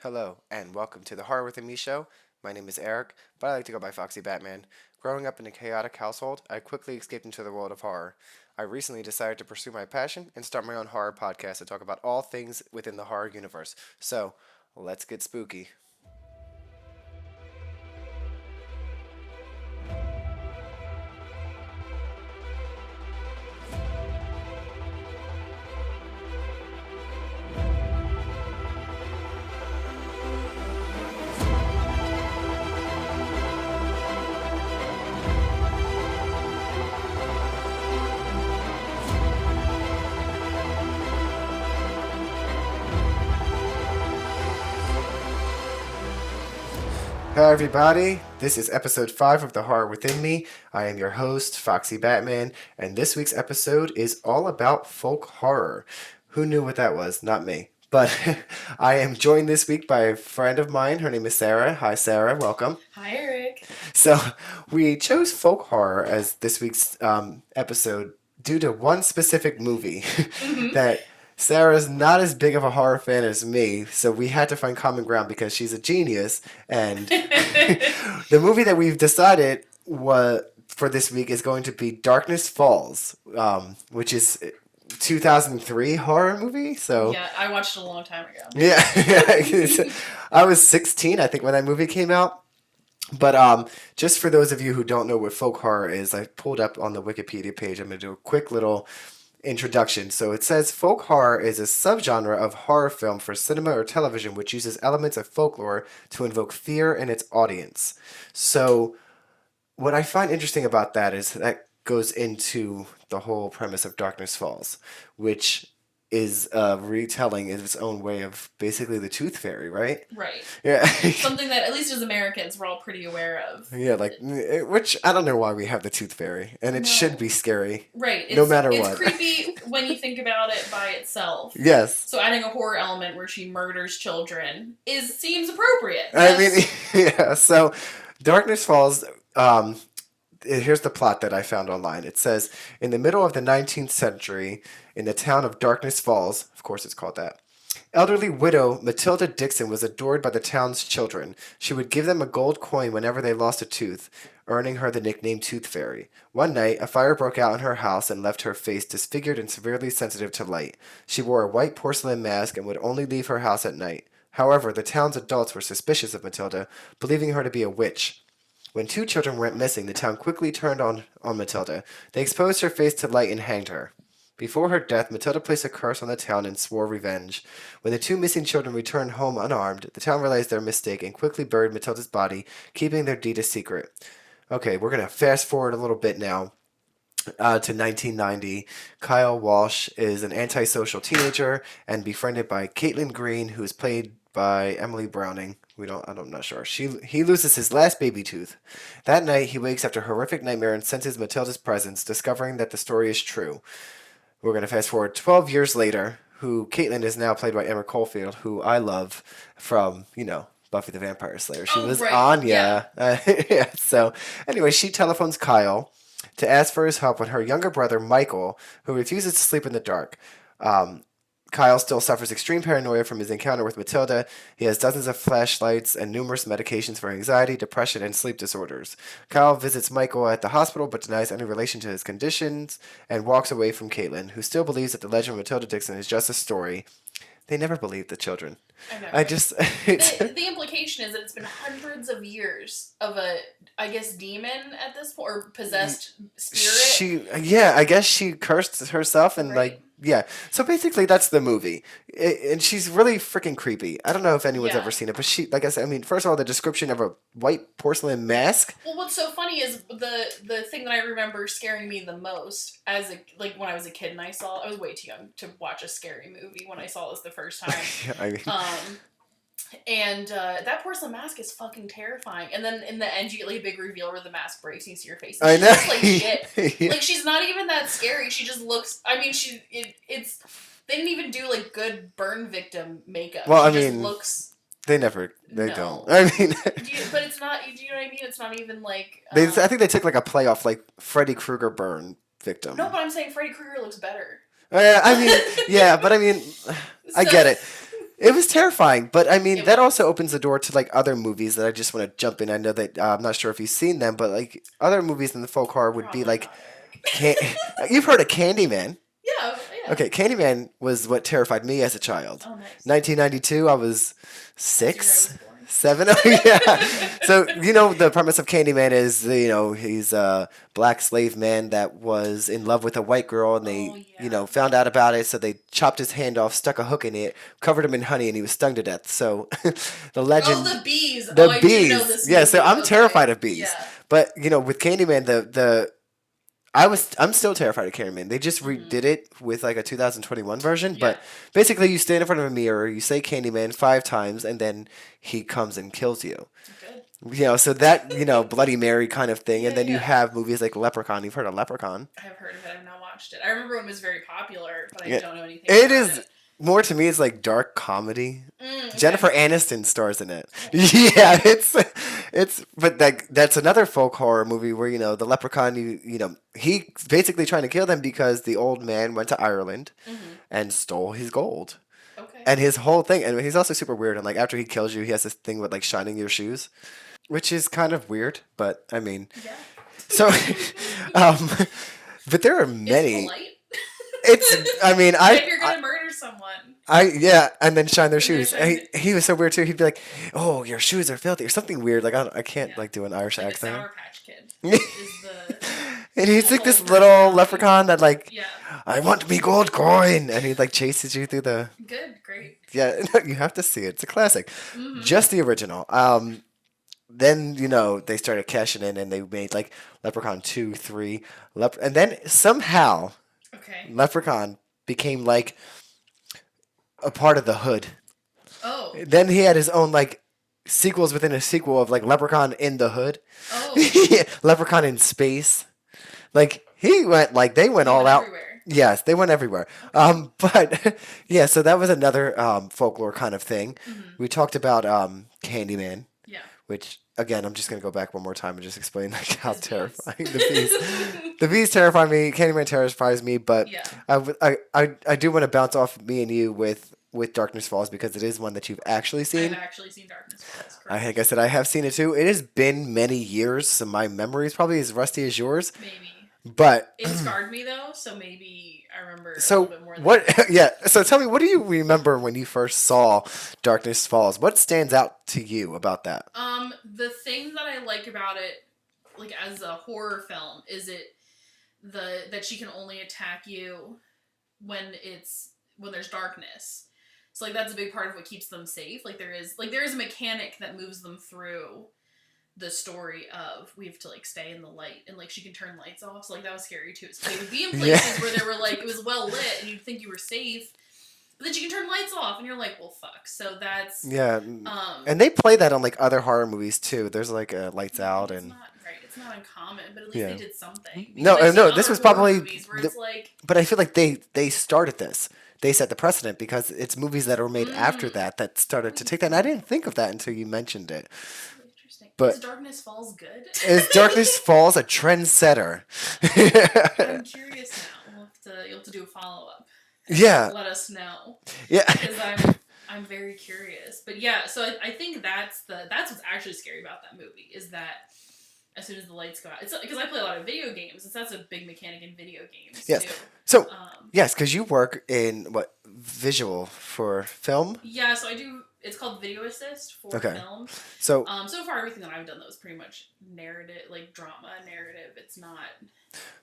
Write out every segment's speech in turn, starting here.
Hello, and welcome to the Horror Within Me show. My name is Eric, but I like to go by Foxy Batman. Growing up in a chaotic household, I quickly escaped into the world of horror. I recently decided to pursue my passion and start my own horror podcast to talk about all things within the horror universe. So, let's get spooky. Hello, everybody. This is episode 5 of The Horror Within Me. I am your host, Foxy Batman, and this week's episode is all about folk horror. Who knew what that was? Not me. But I am joined this week by a friend of mine. Her name is Sarah. Hi, Sarah. Welcome. Hi, Eric. So, we chose folk horror as this week's episode due to one specific movie that Sarah's not as big of a horror fan as me, so we had to find common ground because she's a genius. And the movie that we've decided for this week is going to be Darkness Falls, which is 2003 horror movie. So Yeah, I watched it a long time ago. yeah, I was 16, I think, when that movie came out. But just for those of you who don't know what folk horror is, I pulled up on the Wikipedia page. I'm going to do a quick little introduction. So it says folk horror is a subgenre of horror film for cinema or television which uses elements of folklore to invoke fear in its audience. So what I find interesting about that is that goes into the whole premise of Darkness Falls, which is a retelling in its own way of basically the Tooth Fairy, right? Right. Yeah. Something that, at least as Americans, we're all pretty aware of. Yeah, like, which I don't know why we have the Tooth Fairy, and it should be scary. Right. No matter it's what. It's creepy when you think about it by itself. Yes. So adding a horror element where she murders children seems appropriate. I mean, yeah, so Darkness Falls, here's the plot that I found online. It says, in the middle of the 19th century, in the town of Darkness Falls, of course it's called that, elderly widow Matilda Dixon was adored by the town's children. She would give them a gold coin whenever they lost a tooth, earning her the nickname Tooth Fairy. One night, a fire broke out in her house and left her face disfigured and severely sensitive to light. She wore a white porcelain mask and would only leave her house at night. However, the town's adults were suspicious of Matilda, believing her to be a witch. When 2 children went missing, the town quickly turned on Matilda. They exposed her face to light and hanged her. Before her death, Matilda placed a curse on the town and swore revenge. When the 2 missing children returned home unarmed, the town realized their mistake and quickly buried Matilda's body, keeping their deed a secret. Okay, we're going to fast forward a little bit now to 1990. Kyle Walsh is an antisocial teenager and befriended by Caitlin Green, who is played by Emily Browning. I'm not sure. He loses his last baby tooth. That night, he wakes after a horrific nightmare and senses Matilda's presence, discovering that the story is true. We're going to fast forward 12 years later, who Caitlin is now played by Emma Caulfield, who I love from, Buffy the Vampire Slayer. She was right. Anya. Yeah. So, anyway, she telephones Kyle to ask for his help when her younger brother, Michael, who refuses to sleep in the dark. Kyle still suffers extreme paranoia from his encounter with Matilda. He has dozens of flashlights and numerous medications for anxiety, depression, and sleep disorders. Kyle visits Michael at the hospital but denies any relation to his conditions and walks away from Caitlin, who still believes that the legend of Matilda Dixon is just a story. They never believed the children. I know. The implication is that it's been hundreds of years of demon at this point, or possessed spirit. I guess she cursed herself and Right. So basically that's the movie. And she's really freaking creepy. I don't know if anyone's ever seen it, but like I said, first of all, the description of a white porcelain mask. Well, what's so funny is the thing that I remember scaring me the most when I was a kid and I was way too young to watch a scary movie when I saw this the first time. And that porcelain mask is fucking terrifying. And then in the end, you get like a big reveal where the mask breaks and you see her face. And I she know. looks like shit. Yeah. Like, she's not even that scary. She just looks. I mean, it's. They didn't even do like good burn victim makeup. Well, she just looks. They don't. I mean, but it's not. Do you know what I mean? It's not even like. I think they took like a play off like Freddy Krueger burn victim. No, but I'm saying Freddy Krueger looks better. I mean, yeah, but I mean, I get it. It was terrifying, but I mean It that also was. opens the door to like other movies that I just want to jump in. I know that I'm not sure if you've seen them, but like other movies in the folk horror would be Probably like, not, Eric. can- you've heard of Candyman. Yeah, yeah. Okay, Candyman was what terrified me as a child. Oh, nice. 1992, I was That's the year I was 6, born. 7. Oh, yeah. So, you know, the premise of Candyman is, you know, he's a black slave man that was in love with a white girl, and Oh, they, you yeah. know, found out about it, so they chopped his hand off, stuck a hook in it, covered him in honey, and he was stung to death. So, the Oh, legend. the bees. The Oh, I do know bees. this Yeah, so movie. I'm terrified Okay. of bees. Yeah. But, you know, with Candyman, I'm still terrified of Candyman. They just Hmm. redid it with like a 2021 version, Yeah. but basically you stand in front of a mirror, you say Candyman 5 times, and then he comes and kills you. Good. You know, so that, you know, Bloody Mary kind of thing. And Yeah, then you yeah. have movies like Leprechaun. You've heard of Leprechaun. I have heard of it. I've not watched it. I remember when it was very popular, but I Yeah. don't know anything It about is it. more to me, it's like dark comedy. Okay. Jennifer Aniston stars in it. Oh. Yeah, but that's another folk horror movie where, you know, the leprechaun, you know, he's basically trying to kill them because the old man went to Ireland Mm-hmm. and stole his gold. Okay. And his whole thing, and he's also super weird, and like after he kills you, he has this thing with like shining your shoes, which is kind of weird, but I mean, Yeah. so um but there are It's many. polite. I mean, If you're gonna murder someone, yeah, and then shine their and they're shoes. trying He was so weird too. He'd be like, "Oh, your shoes are filthy," or something weird. Like I can't yeah, like do an Irish like a accent. Sour Patch Kid is the And he's like whole this little personality. leprechaun that like, Yeah. I want me gold coin, and he like chases you through the. Good. Great. Yeah, you have to see it. It's a classic. Mm-hmm. Just the original. Then you know they started cashing in, and they made like Leprechaun 2, 3, and then somehow Okay. Leprechaun became like a part of the hood. Oh. Then he had his own like sequels within a sequel of like Leprechaun in the Hood, Oh. Leprechaun in space. Like he went like they went He all went out. everywhere. Yes, they went everywhere. But yeah, so that was another folklore kind of thing. Mm-hmm. We talked about Candyman, Yeah. which again I'm just gonna go back one more time and just explain like how His bees. terrifying the bees. The bees terrify me. Candyman terrifies me, but Yeah. I do want to bounce off me and you with Darkness Falls because it is one that you've actually seen. I've actually seen Darkness Falls. Like I said, I have seen it too. It has been many years, so my memory is probably as rusty as yours. Maybe. But It scarred me though, so maybe I remember a so little bit more than what? that. Yeah. So tell me, what do you remember when you first saw Darkness Falls? What stands out to you about that? The thing that I like about it, like as a horror film, is that she can only attack you when there's darkness. So like that's a big part of what keeps them safe. Like there is a mechanic that moves them through the story of we have to like stay in the light, and like she can turn lights off. So like that was scary too. So they would be in places where they were like it was well lit and you'd think you were safe, but then she can turn lights off and you're like, well fuck. So that's Yeah. And they play that on like other horror movies too. There's like Lights Out it's and. not right. It's not uncommon, but at least Yeah. they did something. No, Because I've no, seen this other was horror probably movies where it's like But I feel like they started this. They set the precedent because it's movies that were made after that started to take that. And I didn't think of that until you mentioned it. interesting. But Is Darkness Falls good? is Darkness Falls a trendsetter? I'm curious now. You'll have to do a follow up. Yeah. Let us know. Yeah. Because I'm very curious. But yeah, so I think that's what's actually scary about that movie is that as soon as the lights go out, it's because I play a lot of video games. That's a big mechanic in video games Yes. too. So yes, because you work in what visual for film. Yeah, so I do. It's called video assist for film. So so far everything that I've done though is pretty much narrative, like drama narrative. It's not.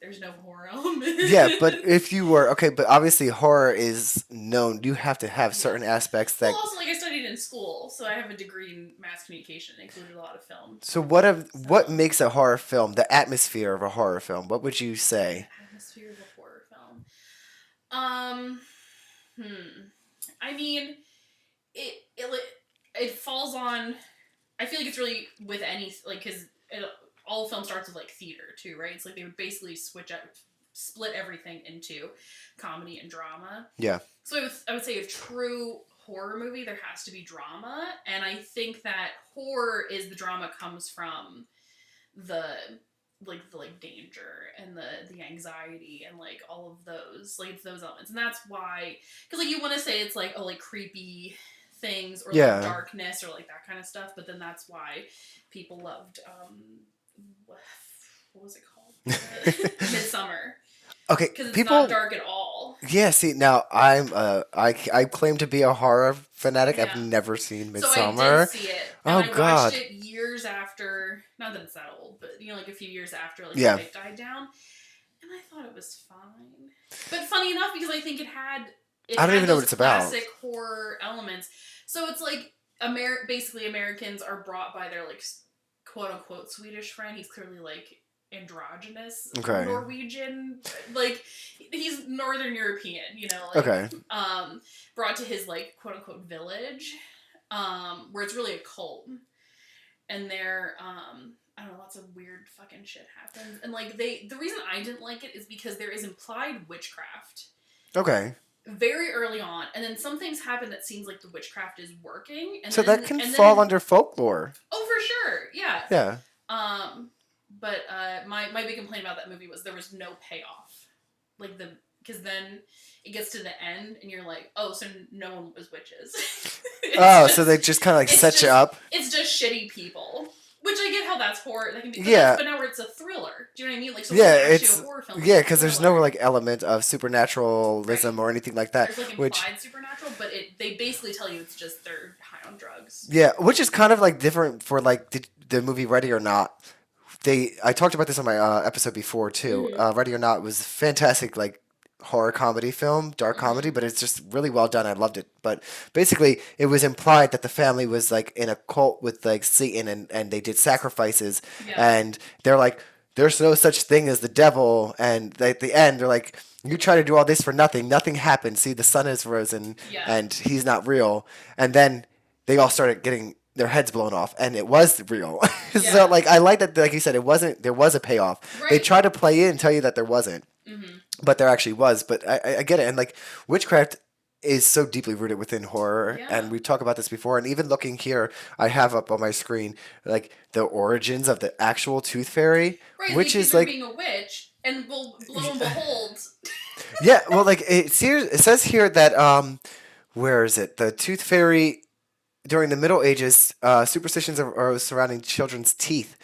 There's no horror element. yeah, but if you were but obviously horror is known. You have to have certain aspects that. Well, also like I studied in school, so I have a degree in mass communication. It included a lot of film. So what makes a horror film? The atmosphere of a horror film. What would you say? Atmosphere of a horror film. I mean, it falls on. I feel like it's really with any like because all film starts with like theater too, right? It's like they would basically split everything into comedy and drama. Yeah. So I would say if true horror movie, there has to be drama, and I think that horror is the drama comes from the danger and the anxiety and like all of those those elements, and that's why because like you want to say it's like creepy things, or like Yeah. darkness, or like that kind of stuff. But then that's why people loved what was it called? Midsummer, Okay, because it's not people. dark at all. Yeah, see, now I claim to be a horror fanatic. I've Yeah. never seen So I did Midsummer. see it, and Oh I watched God. it years after. Not that it's that old, but like a few years after, like the Yeah. hype died down, and I thought it was fine. But funny enough, because I think it I don't had even know what those it's about. classic horror elements. So it's like basically Americans are brought by their like quote unquote Swedish friend. He's clearly like androgynous Okay. Norwegian, like he's Northern European, like Okay. brought to his like quote unquote village, where it's really a cult, and they're I don't know, lots of weird fucking shit happens, and like the reason I didn't like it is because there is implied witchcraft Okay. very early on, and then some things happen that seems like the witchcraft is working, So that can fall under folklore. oh, for sure, yeah. Yeah. But my big complaint about that movie was there was no payoff, like because then it gets to the end and you're like, oh, so no one was witches. So they just kind of like set you up. It's just shitty people. Which I get how that's horror. That can be, but now it's a thriller. Do you know what I mean? Like, so it's a horror film. Yeah, because there's no like element of supernaturalism or anything like that. There's like implied supernatural, but they basically tell you it's just they're high on drugs. Yeah, which is kind of like different for like the movie Ready or Not. I talked about this on my episode before too. Mm-hmm. Ready or Not was a fantastic like horror comedy film, dark comedy, but it's just really well done. I loved it. But basically, it was implied that the family was like in a cult with like Satan, and they did sacrifices, and they're like, there's no such thing as the devil, and at the end they're like, you try to do all this for nothing, nothing happened. See, the sun is risen, and he's not real, and then they all started getting their heads blown off, and it was real. So like I like that, like you said, there was a payoff. Right. They try to play in and tell you that there wasn't. Mm-hmm. But there actually was. But I get it. And like witchcraft is so deeply rooted within horror. Yeah. And we talked about this before. And even looking here, I have up on my screen like the origins of the actual tooth fairy. Right, which is like being a witch, and lo and behold. Yeah, well like it says here that where is it? The tooth fairy during the Middle Ages, superstitions arose surrounding children's teeth.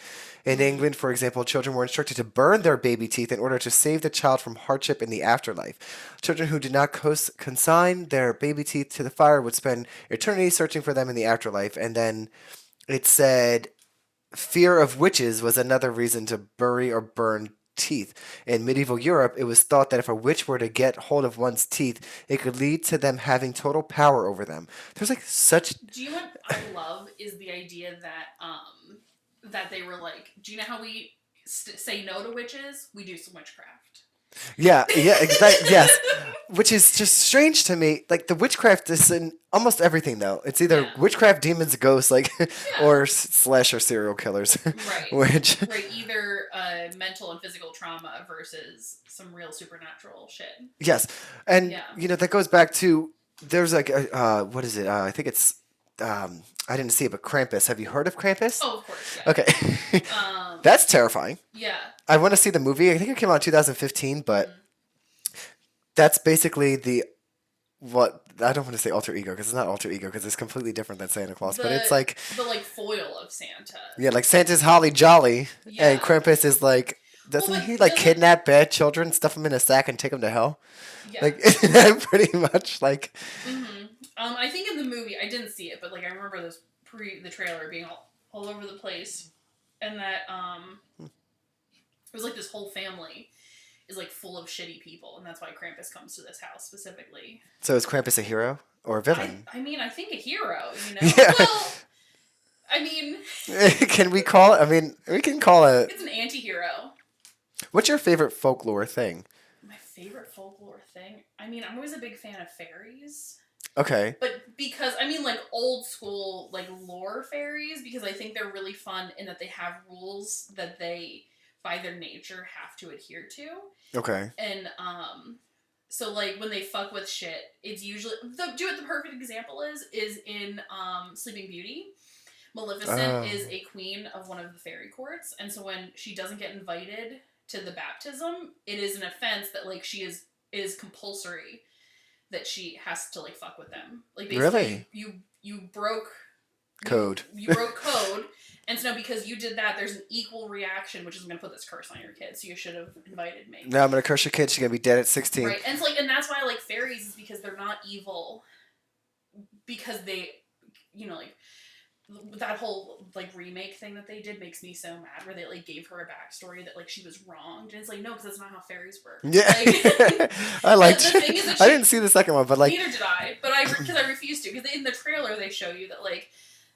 In England, for example, children were instructed to burn their baby teeth in order to save the child from hardship in the afterlife. Children who did not consign their baby teeth to the fire would spend eternity searching for them in the afterlife. And then it said fear of witches was another reason to bury or burn teeth. In medieval Europe, it was thought that if a witch were to get hold of one's teeth, it could lead to them having total power over them. There's like such... Do you know what I love is the idea that that they were like, do you know how we say no to witches? We do some witchcraft. Yeah, exactly. Yes, which is just strange to me. Like the witchcraft is in almost everything, though. It's either witchcraft, demons, ghosts, like, or slasher serial killers. Right. Right. Either mental and physical trauma versus some real supernatural shit. Yes, and that goes back to there's like what is it? I think it's I didn't see it, but Krampus. Have you heard of Krampus? Oh, of course. Yeah. Okay. That's terrifying. Yeah. I want to see the movie. I think it came out in 2015, but that's basically what I don't want to say alter ego because it's not alter ego because it's completely different than Santa Claus. But it's like the like foil of Santa. Yeah, like Santa's holly jolly, and Krampus is like doesn't he like kidnap bad children, stuff them in a sack, and take them to hell? Yeah. Like pretty much like. Mm-hmm. I think in the movie I didn't see it, but like I remember the trailer being all over the place, and that it was like this whole family is like full of shitty people, and that's why Krampus comes to this house specifically. So is Krampus a hero or a villain? I mean, I think a hero. Yeah. Well, I mean, can we call it? I mean, we can call it. It's an anti-hero. What's your favorite folklore thing? My favorite folklore thing? I mean, I'm always a big fan of fairies. Okay. But because, I mean, like, old school, like, lore fairies, because I think they're really fun in that they have rules that they, by their nature, have to adhere to. Okay. And, so, like, when they fuck with shit, it's usually, the perfect example is in, Sleeping Beauty. Maleficent is a queen of one of the fairy courts, and so when she doesn't get invited to the baptism, it is an offense that, like, it is compulsory that she has to like fuck with them. Like basically, really? you you broke code. You broke code. And so now because you did that, there's an equal reaction, which is going to put this curse on your kid. So you should have invited me. Now I'm going to curse your kid. She's going to be dead at 16. Right. And it's like, and that's why I like fairies, is because they're not evil. Because they, you know, like, that whole like remake thing that they did makes me so mad, where they like gave her a backstory that like she was wronged, and it's like, no, because that's not how fairies work. Yeah. Like, I liked the thing is that I didn't see the second one, but like, neither did I, but because I refused to, because in the trailer they show you that like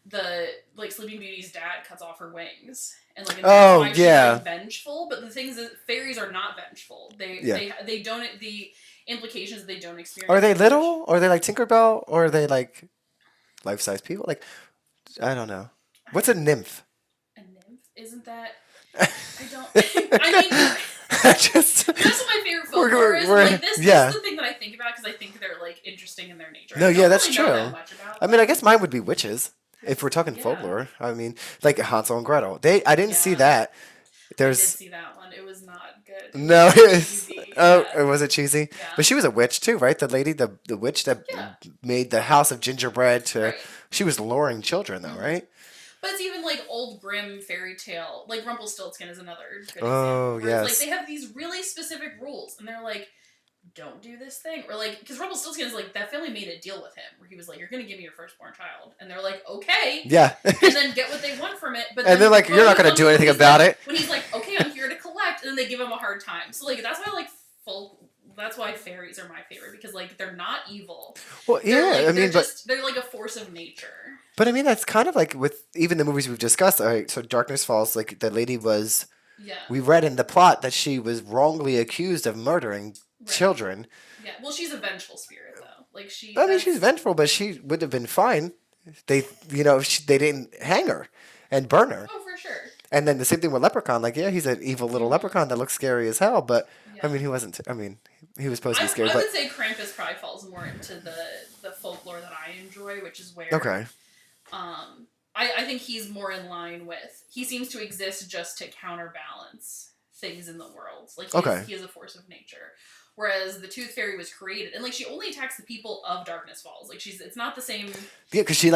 the like Sleeping Beauty's dad cuts off her wings, and like, and that's why she's like vengeful. But the thing is that fairies are not vengeful. They don't, the implications they don't experience. Are they little? Or are they like Tinkerbell? Or are they like life-size people? Like, I don't know. What's a nymph? A nymph? Isn't that? I don't. I mean, just that's what my favorite folklore is. Like this is the thing that I think about, because I think they're like interesting in their nature. No, yeah, that's really true. Know that much about I mean, I guess mine would be witches. If we're talking folklore, I mean, like Hansel and Gretel. I didn't see that. I did see that one. It was not good. No, it was. Oh, was it cheesy? Yeah. But she was a witch too, right? The lady, the witch that made the house of gingerbread to. Right. She was luring children, though, right? But it's even like old grim fairy tale. Like Rumpelstiltskin is another good example. Oh, yes. Like they have these really specific rules, and they're like, don't do this thing. Or like, because Rumpelstiltskin is like, that family made a deal with him where he was like, you're going to give me your firstborn child. And they're like, okay. Yeah. And then get what they want from it. But and they're like, you're not going to do anything about it. When he's like, okay, I'm here to collect. And then they give him a hard time. So like, that's why like that's why fairies are my favorite, because like they're not evil. Well, yeah, I mean, they're like a force of nature. But I mean, that's kind of like with even the movies we've discussed. All right, so Darkness Falls, like the lady was. Yeah. We read in the plot that she was wrongly accused of murdering children. Yeah. Well, she's a vengeful spirit, though. Like I mean, she's vengeful, but she would have been fine. They didn't hang her and burn her. Oh, for sure. And then the same thing with Leprechaun. Like, yeah, he's an evil little leprechaun that looks scary as hell. But I mean, he wasn't. I mean, he was supposed to be scary. I would say Krampus probably falls more into the folklore that I enjoy, which is where. Okay. I think he's more in line with. He seems to exist just to counterbalance things in the world. Like he is a force of nature. Whereas the Tooth Fairy was created, and like she only attacks the people of Darkness Falls. Like it's not the same. Yeah, because she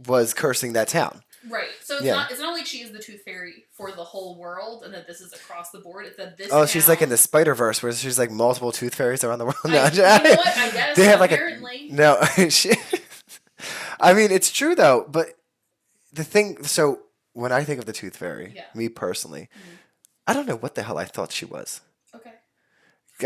was cursing that town. Right. So it's not like she is the Tooth Fairy for the whole world, and that this is across the board. It's that this. Oh, she's like in the Spider-Verse, where she's like multiple Tooth Fairies around the world. You know what? I guess they have apparently. I mean, it's true though. But the thing, so when I think of the Tooth Fairy, me personally, I don't know what the hell I thought she was. Okay.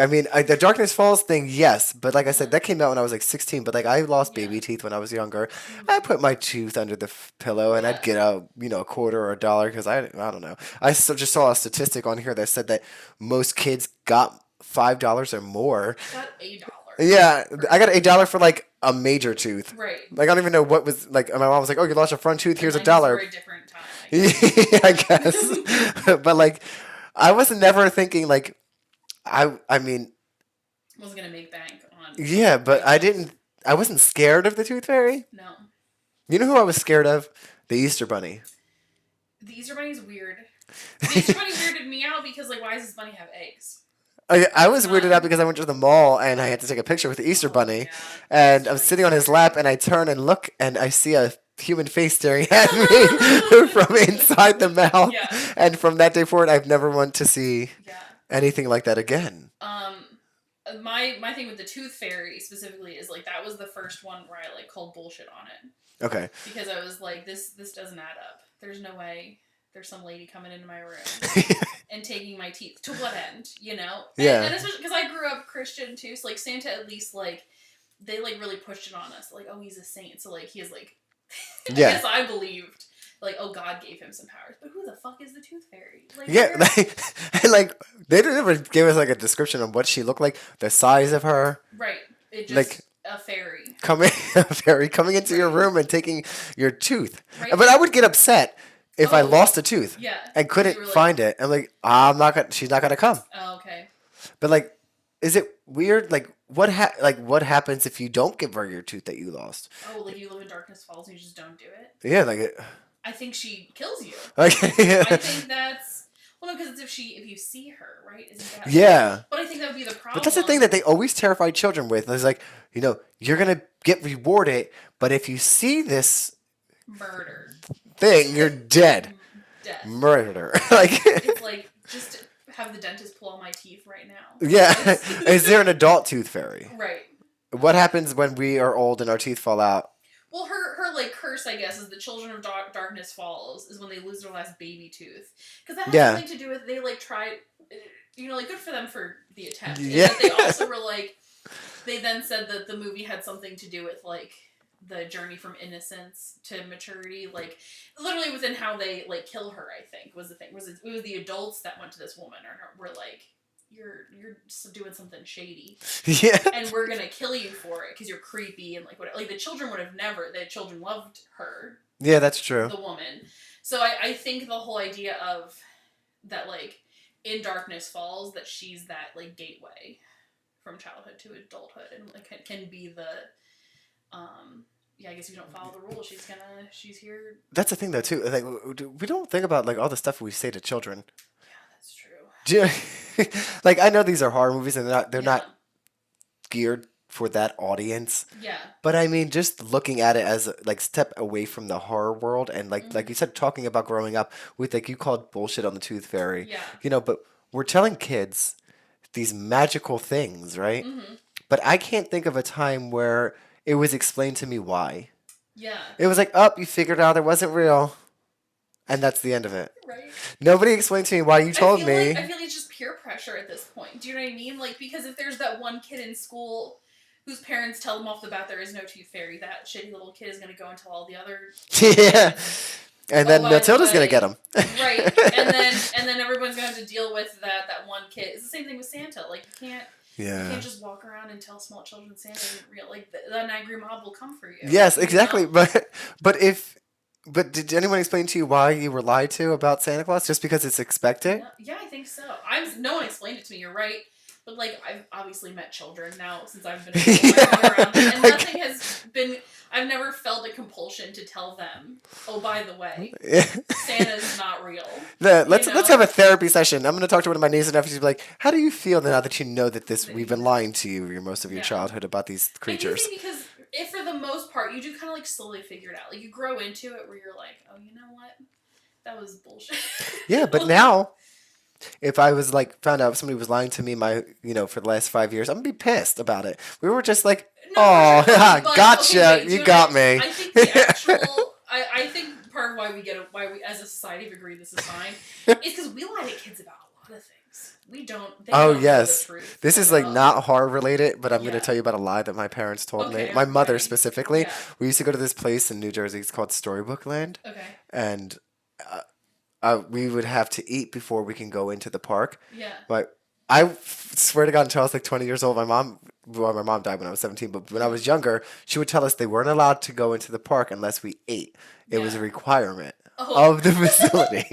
I mean, the Darkness Falls thing, yes, but like I said, that came out when I was like 16. But like I lost baby teeth when I was younger. I put my tooth under the pillow, and I'd get a quarter or $1 because I don't know. I just saw a statistic on here that said that most kids got $5 or more. Got $8. Yeah, I got $8 for like a major tooth. Right. Like I don't even know what was like. My mom was like, "Oh, you lost your front tooth. Here's $1." Very different time. I guess. But like, I was never thinking like. I mean, was gonna make bank on. Yeah, but I wasn't scared of the Tooth Fairy. No. You know who I was scared of? The Easter Bunny. The Easter Bunny's weird. The Easter Bunny weirded me out because like, why does this bunny have eggs? I was weirded out because I went to the mall and I had to take a picture with the Easter Bunny, and I'm sitting on his lap and I turn and look and I see a human face staring at me from inside the mouth, and from that day forward, I've never wanted to see. Anything like that again. My thing with the Tooth Fairy specifically is like that was the first one where I like called bullshit on it. Okay. Because I was like, this doesn't add up. There's no way there's some lady coming into my room and taking my teeth. To what end? You know? And especially because I grew up Christian too, so like Santa at least like they like really pushed it on us. Like, oh, he's a saint, so like he is like. I guess I believed. Like, oh, God gave him some powers. But who the fuck is the Tooth Fairy? Like, like they didn't ever give us like a description of what she looked like, the size of her. Right. It just like a fairy. Coming into your room and taking your tooth. Right. But I would get upset if I lost a tooth. Yeah. And couldn't find it. I'm like, she's not gonna come. Oh, okay. But like, is it weird? Like what happens if you don't give her your tooth that you lost? Oh, like you live in Darkness Falls and you just don't do it? Yeah, like it. I think she kills you. Okay. I think that's. Well, no, because it's if you see her, right? Isn't that like? Yeah. But I think that would be the But that's the thing problem. that they always terrify children with. It's like, you're gonna get rewarded, but if you see this Murder. thing, you're dead. Death. Murder. Like, It's like just have the dentist pull all my teeth right now. yeah. Is there an adult tooth fairy? Right. What happens when we are old and our teeth fall out? Well, her like curse, I guess, is the children of darkness falls is when they lose their last baby tooth, because that has Yeah. something to do with they like tried, like good for them for the attempt. Yeah. And they also were like, they then said that the movie had something to do with like the journey from innocence to maturity, like literally within how they like kill her. I think was the thing was it was the adults that went to this woman and were like, you're doing something shady, Yeah. and we're gonna kill you for it because you're creepy and like whatever. Like the children would have never. The children loved her. Yeah, that's true. The woman. So I think the whole idea of that, like in Darkness Falls, that she's that like gateway from childhood to adulthood, and like can be the yeah, I guess you don't follow the rules. She's here. That's the thing, though, too. Like, we don't think about like all the stuff we say to children. Yeah, that's true. Do you, like, I know these are horror movies and they're Yeah. not geared for that audience. Yeah. But I mean, just looking at it as like step away from the horror world and like you said, talking about growing up with like you called bullshit on the Tooth Fairy. Yeah. But we're telling kids these magical things, right? Mm-hmm. But I can't think of a time where it was explained to me why. Yeah. It was like, oh, you figured out it wasn't real. And that's the end of it. Right. Nobody explained to me why you told me. I feel like it's just peer pressure at this point. Do you know what I mean? Like, because if there's that one kid in school whose parents tell them off the bat there is no tooth fairy, that shitty little kid is going to go and tell all the other Yeah. And then by Matilda's the going way- to get him. right. And then everyone's going to have to deal with that one kid. It's the same thing with Santa. Like, you can't just walk around and tell small children Santa isn't real. Like, the angry mob will come for you. Yes, exactly. You know? But did anyone explain to you why you were lied to about Santa Claus? Just because it's expected? Yeah, I think so. No one explained it to me. You're right. But like, I've obviously met children now since I've been around, and nothing has been. I've never felt a compulsion to tell them. Oh, by the way, Santa's not real. Let's have a therapy session. I'm going to talk to one of my nieces and nephews. Be like, how do you feel now that you know that we've been lying to you most of your childhood about these creatures? I think because if for the most part you do kind of like slowly figure it out. Like you grow into it where you're like, oh, you know what, that was bullshit. Yeah, but now, if I was like found out somebody was lying to me, for the last 5 years, I'm gonna be pissed about it. We were just like, No, oh, but, gotcha, okay, wait, you got me. I think the actual, I think part of why we as a society have agreed this is fine is because we lie to kids about a lot of things. We don't. They don't know yes, the truth this is like about- not horror related, but I'm gonna tell you about a lie that my parents told me. My mother specifically. Yeah. We used to go to this place in New Jersey. It's called Storybook Land. Okay. And we would have to eat before we can go into the park. Yeah. But I swear to God, until I was like 20 years old, my mom died when I was 17, but when I was younger, she would tell us they weren't allowed to go into the park unless we ate. It was a requirement of the facility.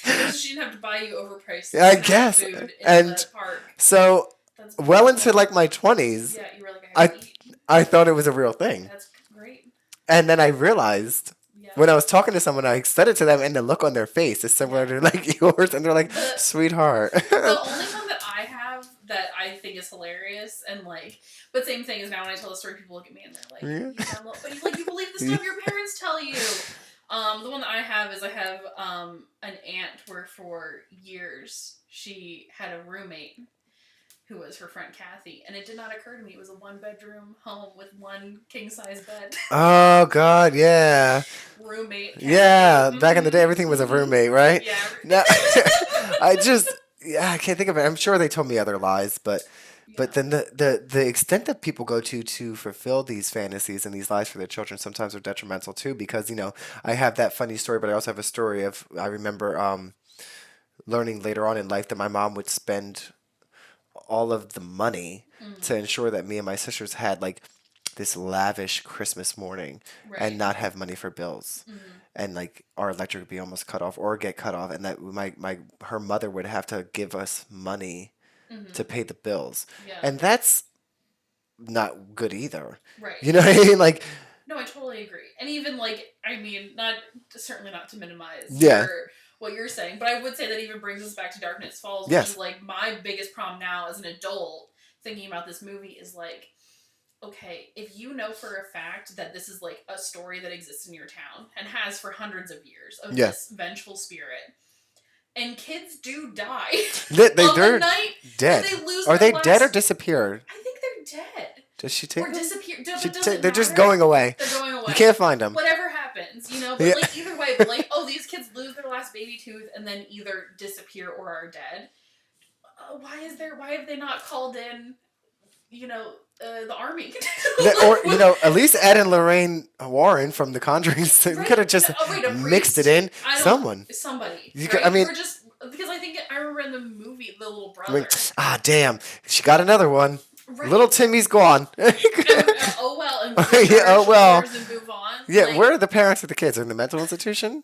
So she didn't have to buy you overpriced I guess. food in And the park. so, That's well beautiful. into like my 20s, Yeah, you were like, I have to eat. I thought it was a real thing. That's great. And then I realized Yeah. when I was talking to someone, I said it to them, and the look on their face is similar to like yours, and they're like, "Sweetheart." The only one that I have that I think is hilarious, and like, but same thing is now when I tell the story, people look at me and they're like, you believe the stuff your parents tell you." The one that I have is an aunt where for years she had a roommate who was her friend Kathy, and it did not occur to me it was a 1-bedroom home with one king-size bed. Oh God, yeah. Roommate. Kathy. Yeah, back in the day, everything was a roommate, right? Yeah. No, I can't think of it. I'm sure they told me other lies, but then the extent that people go to fulfill these fantasies and these lies for their children sometimes are detrimental too, because I have that funny story, but I also have a story of I remember learning later on in life that my mom would spend all of the money to ensure that me and my sisters had like this lavish Christmas morning and not have money for bills. And like our electric would be almost cut off or get cut off, and that her mother would have to give us money to pay the bills. Yeah. And that's not good either. Right. You know what I mean? Like, no, I totally agree. And even like, I mean, certainly not to minimize what you're saying, but I would say that even brings us back to Darkness Falls, which Yes. is like my biggest problem now as an adult thinking about this movie is like, okay, if you know for a fact that this is like a story that exists in your town and has for hundreds of years of Yeah. this vengeful spirit, and kids do die on They're the night dead. that they lose Are their they dead or last... disappeared? I think they're dead. Does she take Or them? disappear. Doesn't They're just matter. going away. They're going away. You can't find them. Whatever happens, you know. But Yeah. like either way, but like, oh, these kids lose their last baby tooth and then either disappear or are dead. Why have they not called in, you know, the army? Or you know, at least Ed and Lorraine Warren from The Conjuring Right. could have just mixed it in. Somebody. You Right? could, I mean, or just because I think I remember in the movie the little brother. Damn, she got another one. Right. Little Timmy's gone. Oh well, and yeah, oh well. And move on. Yeah, like, where are the parents of the kids? Are in the mental institution?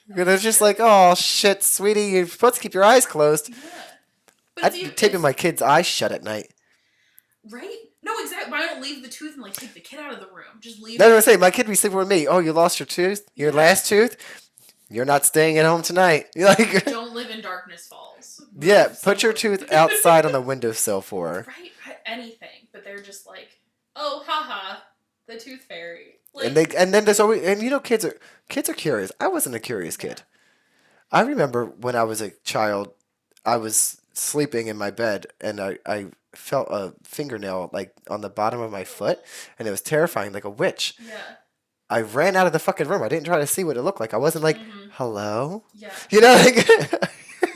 They're just like, oh shit, sweetie, you're supposed to keep your eyes closed. Yeah. I'd be taping my kids' eyes shut at night. Right? No, exactly. Why don't leave the tooth and like take the kid out of the room? Just leave. That's what I say. My kid be sleeping with me. Oh, you lost your tooth? Your last tooth? You're not staying at home tonight. You're like, don't live in Darkness Falls. Yeah, put your tooth outside on the windowsill for her. Right? Anything. But they're just like, oh, haha, the tooth fairy. Like, and then there's always, and you know, kids are curious. I wasn't a curious kid. I remember when I was a child, I was sleeping in my bed and I felt a fingernail like on the bottom of my foot, and it was terrifying, like a witch. Yeah. I ran out of the fucking room. I didn't try to see what it looked like. I wasn't like, hello? Yeah. You know, like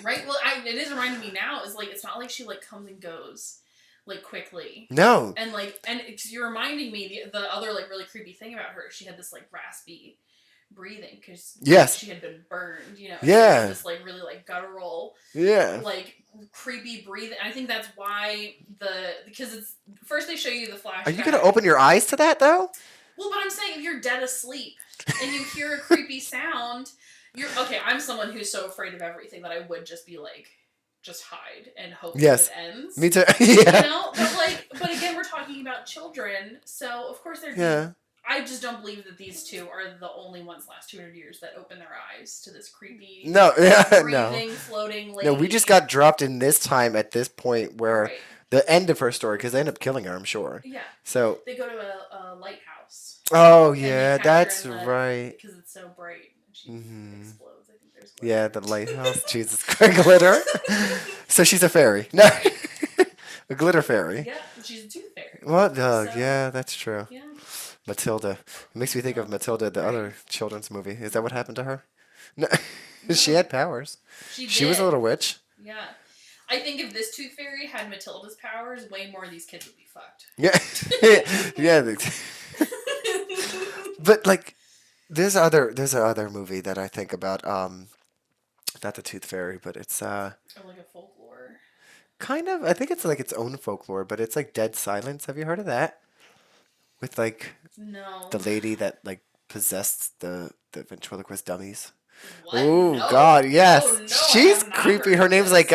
right? Well, it is reminding me now, is like, it's not like she like comes and goes like quickly. No. And like, and you're reminding me the other like really creepy thing about her, she had this like raspy breathing because she had been burned, you know. Yeah. She had this like really like guttural, like creepy breathing. I think that's why because it's first they show you the flashback. Are you gonna open your eyes to that though? Well, but I'm saying if you're dead asleep and you hear a creepy sound, I'm someone who's so afraid of everything that I would just be like, just hide and hope that it ends. Me too. You know? But again, we're talking about children, so of course they're I just don't believe that these two are the only ones last 200 years that open their eyes to this creepy breathing, floating lady. No, we just got dropped in this time at this point where the end of her story, because they end up killing her, I'm sure. Yeah. So they go to a lighthouse. Oh yeah, that's right. Because it's so bright and she explodes. I think there's glitter. Yeah, the lighthouse. Jesus Christ, glitter. So she's a fairy. No, a glitter fairy. Yeah, she's a tooth fairy. What? Yeah, that's true. Yeah. Matilda. It makes me think of Matilda, the other children's movie. Is that what happened to her? No, she had powers. She was a little witch. Yeah. I think if this tooth fairy had Matilda's powers, way more of these kids would be fucked. Yeah. Yeah. But like, there's another movie that I think about. Not the Tooth Fairy, but it's or like a folklore. Kind of. I think it's like its own folklore, but it's like Dead Silence. Have you heard of that? With like the lady that like possessed the ventriloquist dummies. What? Oh no. God, yes. Oh, no, she's creepy. Her name's like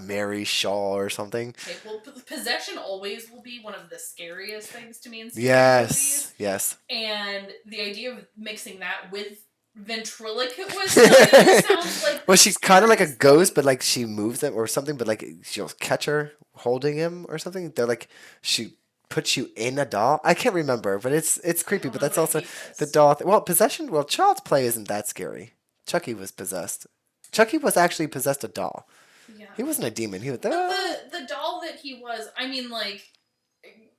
Mary Shaw or something. Okay, well, possession always will be one of the scariest things to me in scary movies. Yes. And the idea of mixing that with ventriloquist sounds like. Well, she's kind of like a ghost, but like she moves them or something. But like she'll catch her holding him or something. They're like she puts you in a doll. I can't remember, but it's creepy. But that's also the doll. Well, possession. Well, Child's Play isn't that scary. Chucky was possessed. Chucky was actually possessed a doll. Yeah. He wasn't a demon. He was the doll that he was. I mean, like,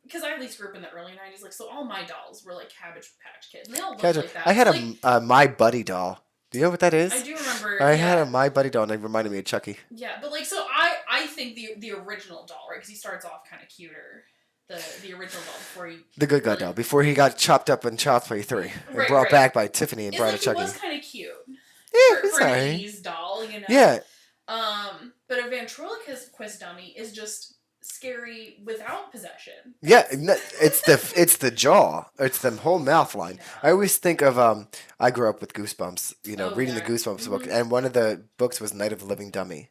because I at least grew up in the early 90s. Like, so all my dolls were like Cabbage Patch Kids. And they all looked like that. I had a My Buddy doll. Do you know what that is? I do remember. I had a My Buddy doll, and it reminded me of Chucky. Yeah, but like, so I think the original doll, right? Because he starts off kind of cuter. The original doll before he... The good guy doll. Before he got chopped up in Child's Play 3. And brought back by Tiffany and Bride of Chucky. He was kind of cute. Yeah, for an 80s doll, you know? Yeah. But a ventriloquist dummy is just scary without possession. Yeah, it's the jaw. It's the whole mouth line. Yeah. I always think of... I grew up with Goosebumps, you know, reading the Goosebumps book. And one of the books was Night of the Living Dummy.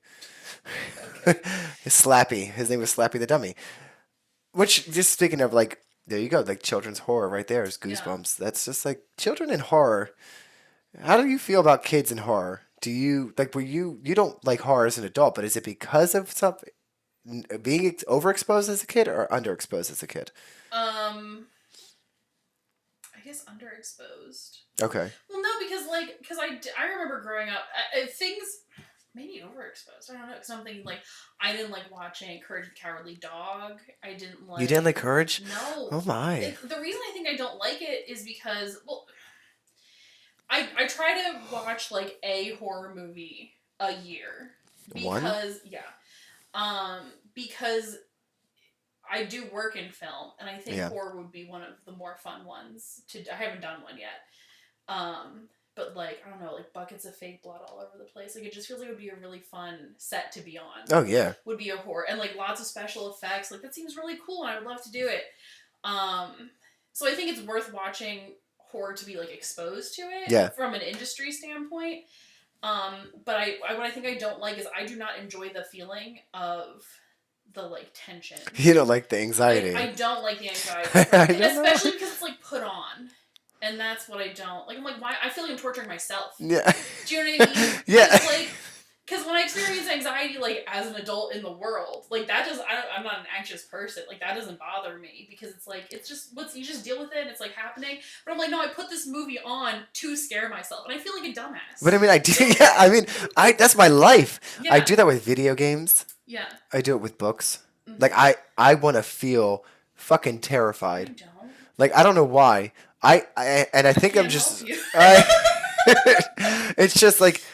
Okay. Slappy. His name was Slappy the Dummy. Which, just speaking of, like, there you go, like, children's horror right there is Goosebumps. Yeah. That's just, like, children in horror. How do you feel about kids in horror? Do you like? Were you don't like horror as an adult, but is it because of something being overexposed as a kid or underexposed as a kid? Um, I guess underexposed. Okay. Well, no, because I remember growing up, things maybe overexposed. I don't know. Because I'm thinking like I didn't like watching Courage the Cowardly Dog. I didn't You didn't like. like Courage? No, Oh my. the reason I think I don't like it is because well, I try to watch like a horror movie a year One? because because I do work in film and I think Yeah. horror would be one of the more fun ones to. I haven't done one yet. But like I don't know, like buckets of fake blood all over the place. Like it just feels like it would be a really fun set to be on. Oh yeah. Would be a horror and like lots of special effects. Like that seems really cool and I would love to do it. So I think it's worth watching horror to be like exposed to it Yeah. from an industry standpoint. But what I think I don't like is I do not enjoy the feeling of the like tension. You don't like the anxiety. I don't like the anxiety, know. especially because it's like put on. And that's what I don't like. I'm like, why? I feel like I'm torturing myself. Yeah. Do you know what I mean? Yeah. Because when I experience anxiety, like as an adult in the world, like that just I'm not an anxious person. Like that doesn't bother me because it's like it's just you just deal with it. And it's like happening. But I'm like, no, I put this movie on to scare myself, and I feel like a dumbass. But I mean, I do. Yeah. I mean, that's my life. Yeah. I do that with video games. Yeah. I do it with books. Mm-hmm. Like I want to feel fucking terrified. I don't. Like I don't know why. I think I'm just. It's just like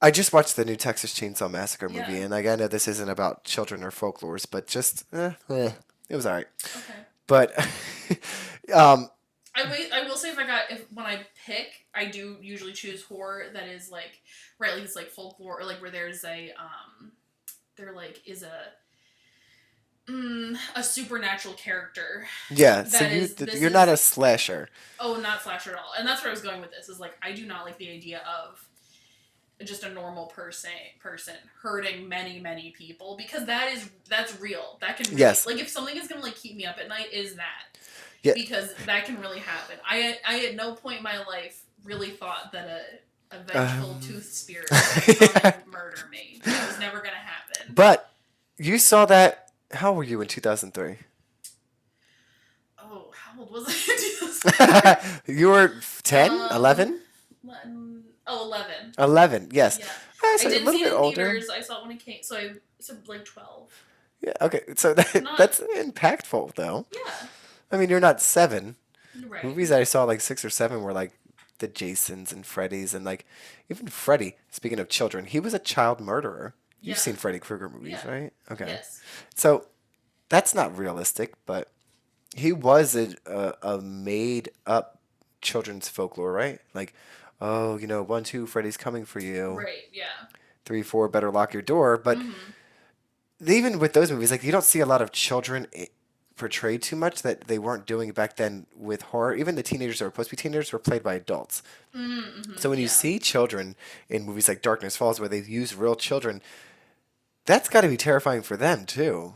I just watched the new Texas Chainsaw Massacre movie, and like I know this isn't about children or folklores, but just it was alright. Okay. But I will say when I pick, I do usually choose horror that is like like it's like folklore or like where there's a there like is a supernatural character. Yeah, so you're not a slasher. Oh, not slasher at all. And that's where I was going with this. Is like I do not like the idea of just a normal person hurting many people because that's real. That can really, yes. Like if something is gonna like keep me up at night is that. Yeah. Because that can really happen. I at no point in my life really thought that a vengeful tooth spirit would come and murder me. It was never gonna happen. But you saw that. How old were you in 2003? Oh, how old was I in 2003? You were 10? 11? 11. 11, yes. Yeah. I didn't see it in theaters. I saw it when it came. So like 12. Yeah, okay. So that's impactful, though. Yeah. I mean, you're not 7. Right. Movies that I saw like 6 or 7 were like the Jasons and Freddys and like even Freddy, speaking of children, he was a child murderer. You've seen Freddy Krueger movies, right? Okay. Yes. So that's not realistic, but he was a made up children's folklore, right? Like, oh, 1, 2, Freddy's coming for you. Right, yeah. 3, 4, better lock your door. But even with those movies, like you don't see a lot of children portrayed too much that they weren't doing back then with horror. Even the teenagers that were supposed to be teenagers were played by adults. Mm-hmm, so when you see children in movies like Darkness Falls where they use real children, that's got to be terrifying for them too.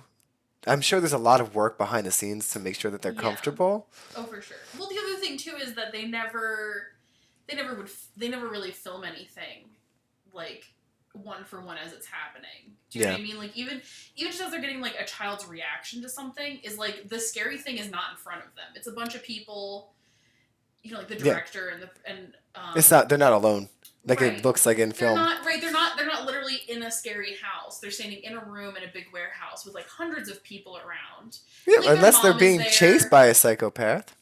I'm sure there's a lot of work behind the scenes to make sure that they're comfortable. Oh, for sure. Well, the other thing too is that they never really film anything like one for one as it's happening. Do you know what I mean? Like even just as they're getting like a child's reaction to something is like the scary thing is not in front of them. It's a bunch of people, like the director and it's not. They're not alone. Like it looks like in film. They're not literally in a scary house. They're standing in a room in a big warehouse with like hundreds of people around. Yeah, like, unless they're being chased by a psychopath.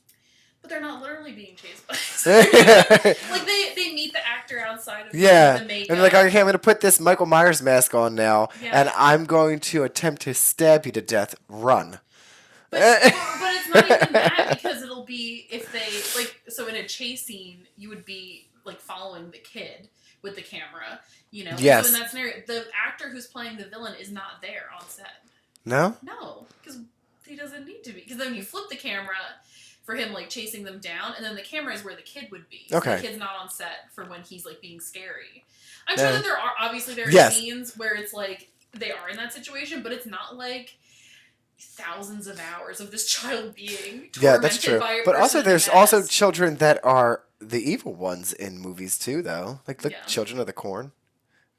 But they're not literally being chased by a psychopath. Like they meet the actor outside of the makeup. And like, okay, I'm going to put this Michael Myers mask on now, and I'm going to attempt to stab you to death. Run. But it's not even that because it'll be if they like so in a chase scene you would be like following the kid with the camera, Yes. So in that scenario, the actor who's playing the villain is not there on set. No? No, because he doesn't need to be. Because then you flip the camera for him like chasing them down, and then the camera is where the kid would be. Okay. So the kid's not on set for when he's like being scary. I'm sure that there are scenes where it's like they are in that situation, but it's not like thousands of hours of this child being tormented that's true. by a But person also, in a there's mask. also children that are the evil ones in movies too, though. Like the Children of the Corn.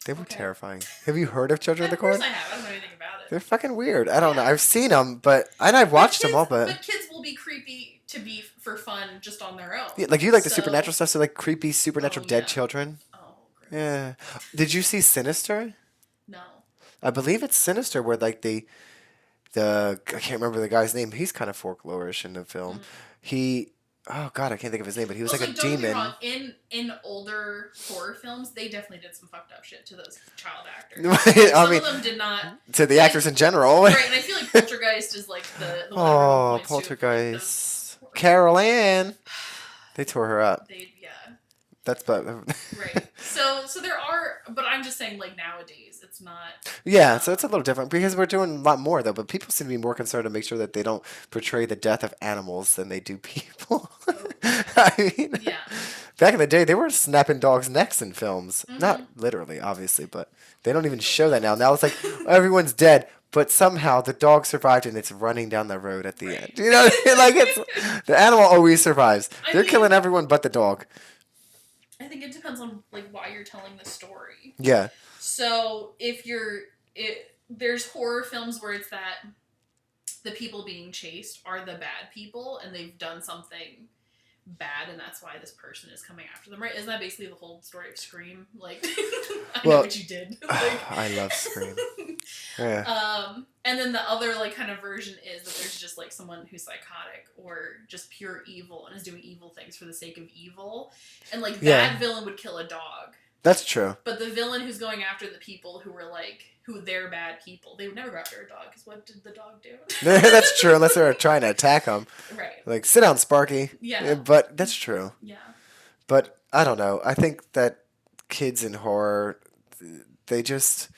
They were Okay. terrifying. Have you heard of Children of the Of course Corn? I have. I don't know anything about it. They're fucking weird. I don't know. Yeah. I've seen them, but I've watched them all, But kids will be creepy to be for fun just on their own. yeah, like you like the So, supernatural stuff, so like creepy supernatural oh dead yeah. children. Oh, gross. Yeah. Did you see Sinister? No. I believe it's Sinister, where like the I can't remember the guy's name. He's kind of folklorish in the film. Mm. He oh god, I can't think of his name, but he was Well, like a don't get me demon. wrong. In older horror films, they definitely did some fucked up shit to those child actors. Some of them did not. To the actors in general. Right, and I feel like Poltergeist is like the one Oh, everyone points to for, Poltergeist. Carol Ann. They tore her up. Yeah. That's but Right. So there are, but I'm just saying, like nowadays, it's not. yeah. So it's a little different because we're doing a lot more though. But people seem to be more concerned to make sure that they don't portray the death of animals than they do people. I mean, Yeah. back in the day, they were snapping dogs' necks in films. Mm-hmm. Not literally, obviously, but they don't even show that now. Now it's like everyone's dead, but somehow the dog survived and it's running down the road at the end. You know, like it's the animal always survives. They're killing everyone but the dog. I think it depends on like why you're telling the story. Yeah. So if there's horror films where it's that the people being chased are the bad people and they've done something bad and that's why this person is coming after them, right? Isn't that basically the whole story of Scream? Like, I know what you did. Like, I love Scream. Yeah. And then the other like kind of version is that there's just like someone who's psychotic or just pure evil and is doing evil things for the sake of evil, and like that villain would kill a dog. That's true. But the villain who's going after the people who were like, who they're bad people, they would never go after a dog because what did the dog do? That's true, unless they're trying to attack them. Right. Like, sit down, Sparky. Yeah. But that's true. Yeah. But I don't know. I think that kids in horror, they just...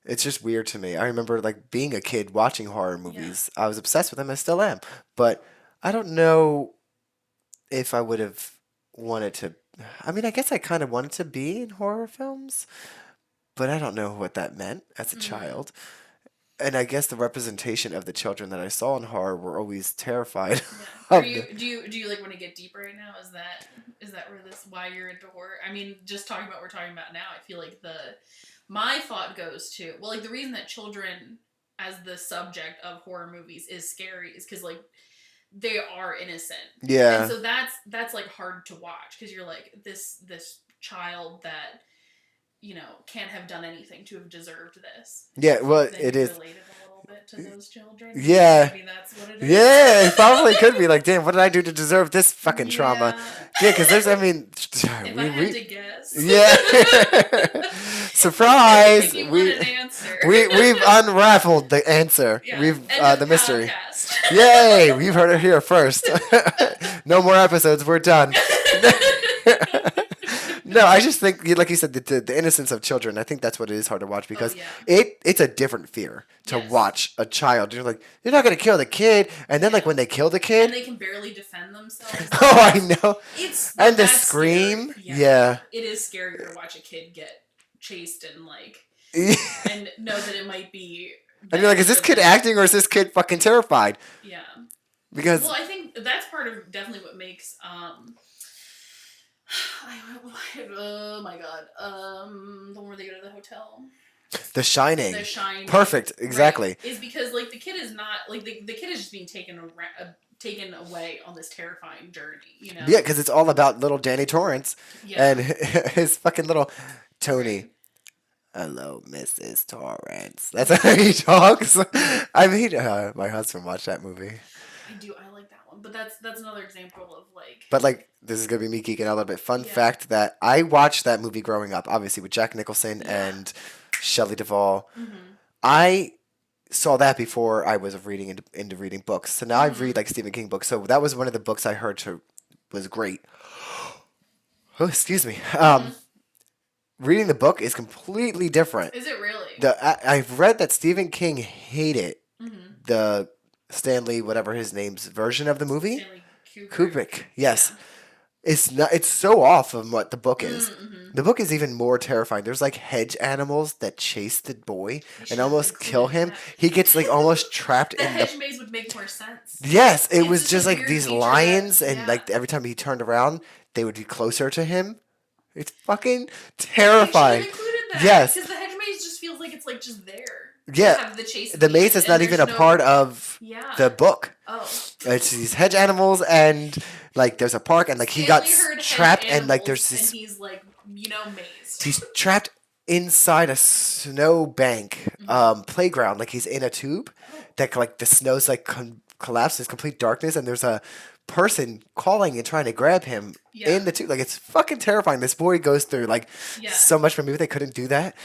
It's just weird to me. I remember like being a kid watching horror movies. Yeah. I was obsessed with them. I still am. But I don't know if I would have wanted to... I mean, I guess I kind of wanted to be in horror films, but I don't know what that meant as a child. And I guess the representation of the children that I saw in horror were always terrified. Yeah. Do you like want to get deep right now? Is that why you're into horror? I mean, just talking about what we're talking about now, I feel like my thought goes to, well, like the reason that children as the subject of horror movies is scary is because like they are innocent. Yeah. And so that's like hard to watch because you're like this child that, you know, can't have done anything to have deserved this. Yeah, well, then it you is. related a little bit to those children. Yeah. Maybe that's what it is. Yeah, it probably could be like, damn, what did I do to deserve this fucking trauma? Yeah, because there's, I mean, if I had to guess. Yeah. Surprise! We've unraveled the answer. Yeah. We've the mystery. Podcast. Yay! We've heard it here first. No more episodes. We're done. No, I just think, like you said, the innocence of children. I think that's what it is hard to watch because it's a different fear to watch a child. You're like, you're not gonna kill the kid, and then like when they kill the kid, and they can barely defend themselves. Oh, I know. And the scream. Scary. Yeah. It is scarier to watch a kid get chased and like, and know that it might be. And you're like, is this kid acting or is this kid fucking terrified? Yeah. Because I think that's part of definitely what makes oh my god. The one where they go to the hotel. The Shining. The Shining. Perfect. Exactly. Right? Is because like the kid is not like the kid is just being taken away on this terrifying journey. You know. Yeah, because it's all about little Danny Torrance and his fucking little Tony. Right. Hello, Mrs. Torrance. That's how he talks. I mean, my husband watched that movie. I do. I like that one, but that's another example of like. But like, this is gonna be me geeking out a little bit. Fun fact that I watched that movie growing up, obviously with Jack Nicholson and Shelley Duvall. Mm-hmm. I saw that before I was reading into reading books. So now I read like Stephen King books. So that was one of the books I heard was great. Oh, excuse me. Reading the book is completely different. Is it really? I've read that Stephen King hated the Stanley, whatever his name's version of the movie. Stanley Kubrick. Yes. Yeah. It's so off from what the book is. Mm-hmm. The book is even more terrifying. There's like hedge animals that chase the boy and almost kill him. He gets like almost trapped in the hedge maze would make more sense. Yes, it was just like these lions and like every time he turned around, they would be closer to him. It's fucking terrifying. They should have included that. Yes. Because the hedge maze just feels like it's like just there. Yeah. Have the chase. The maze is not even a part of the book. Oh. It's these hedge animals and like there's a park and like he got trapped and like there's this. And he's like mazed. He's trapped inside a snowbank playground. Like he's in a tube that like the snow's like collapses, complete darkness, and there's a person calling and trying to grab him in the tube. Like it's fucking terrifying. This boy goes through like so much, but maybe they couldn't do that.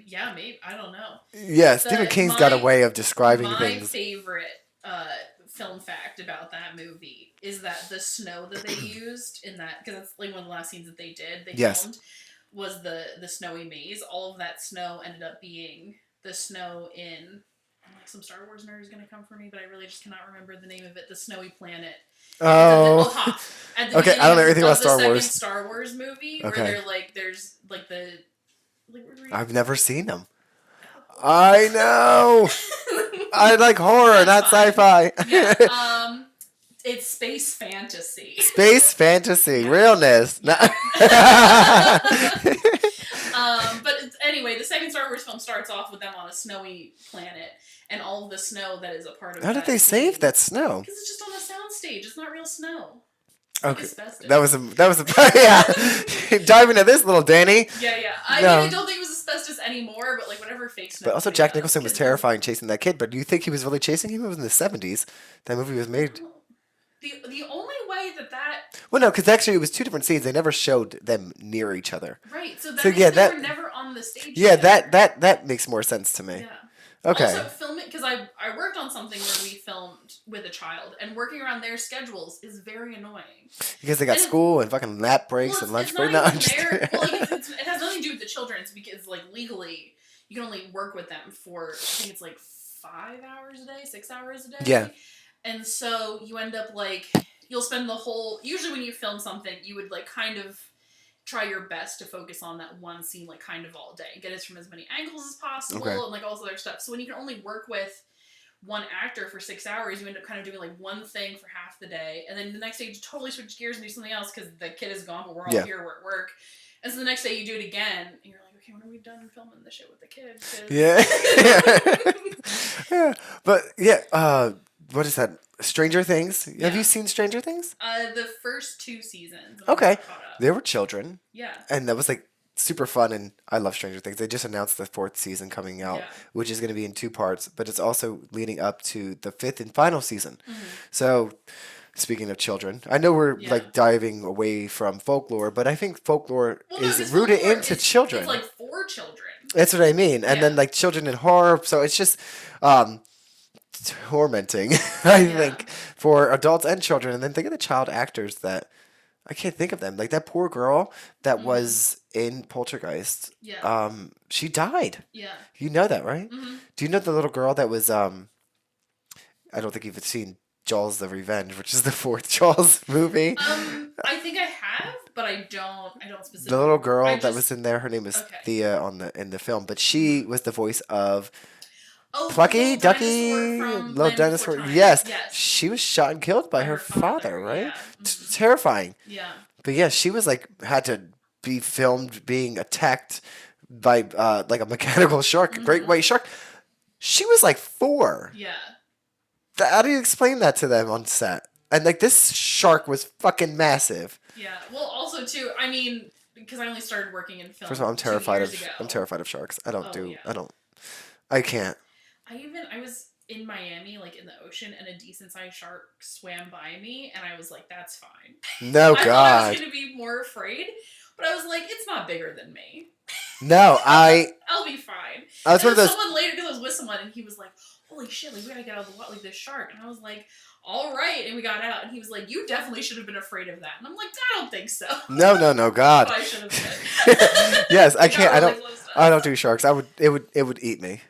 Yeah, maybe. I don't know. Yeah, Stephen King's got a way of describing things. My favorite film fact about that movie is that the snow that they used in that, because it's like one of the last scenes that they filmed, was the snowy maze. All of that snow ended up being the snow in, like some Star Wars nerd is going to come for me, but I really just cannot remember the name of it, the snowy planet. Oh. Okay, I don't know anything about Star Wars. Star Wars movie, where they're like, there's like the... I've never seen them. I know. I like horror, not sci-fi. Yeah, it's space fantasy. Space fantasy, realness. Yeah. But anyway, the second Star Wars film starts off with them on a snowy planet, and all of the snow that is a part of. How did they save that snow? Because it's just on a soundstage. It's not real snow. Okay, that was a yeah. Dive into this, little Danny. Yeah. I mean, I don't think it was asbestos anymore, but like whatever fake snow. But also, Jack Nicholson was terrifying chasing that kid. But do you think he was really chasing him? It was in the 70s. That movie was made. The only way that. Well, no, because actually it was two different scenes. They never showed them near each other. Right. So they were never on the stage. Yeah, that makes more sense to me. Yeah. Okay. Also, filming, because I worked on something where we filmed with a child, and working around their schedules is very annoying. Because they got school and fucking nap breaks and lunch breaks. Well, it has nothing to do with the children. It's because, like, legally, you can only work with them for, I think it's like 5 hours a day, 6 hours a day. Yeah. And so you end up, like, you'll spend the whole, usually when you film something, you would, like, kind of try your best to focus on that one scene, like, kind of all day. Get it from as many angles as possible, and, like, all this other stuff. So when you can only work with one actor for 6 hours, you end up kind of doing, like, one thing for half the day, and then the next day you totally switch gears and do something else because the kid is gone, but we're all here, we're at work. And so the next day you do it again, and you're like, okay, when are we done filming this shit with the kid? Yeah. But, yeah, what is that? Stranger Things? Yeah. Have you seen Stranger Things? The first 2 seasons. Okay. They were children. Yeah. And that was like super fun, and I love Stranger Things. They just announced the 4th season coming out, which is going to be in 2 parts, but it's also leading up to the 5th and final season. Mm-hmm. So, speaking of children, I know we're like diving away from folklore, but I think folklore is rooted into children. It's like for children. That's what I mean. And then like children in horror, so it's just tormenting, I think, for adults and children. And then think of the child actors that I can't think of them. Like that poor girl that was in Poltergeist. Yeah. She died. Yeah. You know that, right? Mm-hmm. Do you know the little girl that was I don't think you've seen Jaws the Revenge, which is the 4th Jaws movie. I think I have, but I don't specifically. The little girl that was in there, her name is Thea in the film, but she was the voice of Plucky, Ducky, Little Dinosaur. Yes. She was shot and killed by her father, right? Yeah. Terrifying. Yeah. But yeah, she was like had to be filmed being attacked by like a mechanical shark, a great white shark. She was like 4. Yeah. How do you explain that to them on set? And like this shark was fucking massive. Yeah. Well, also too, I mean, because I only started working in film. First of all, I'm terrified of sharks. I can't. I was in Miami, like in the ocean, and a decent sized shark swam by me, and I was like, that's fine. No, God. I thought I was going to be more afraid, but I was like, it's not bigger than me. No, I'll be fine. I was one of those. Someone later, because I was with someone, and he was like, holy shit, like, we gotta get out of the water, like, this shark. And I was like, all right. And we got out, and he was like, you definitely should have been afraid of that. And I'm like, I don't think so. No, God. I should have been. Yes, I can't. I don't do sharks. It would eat me.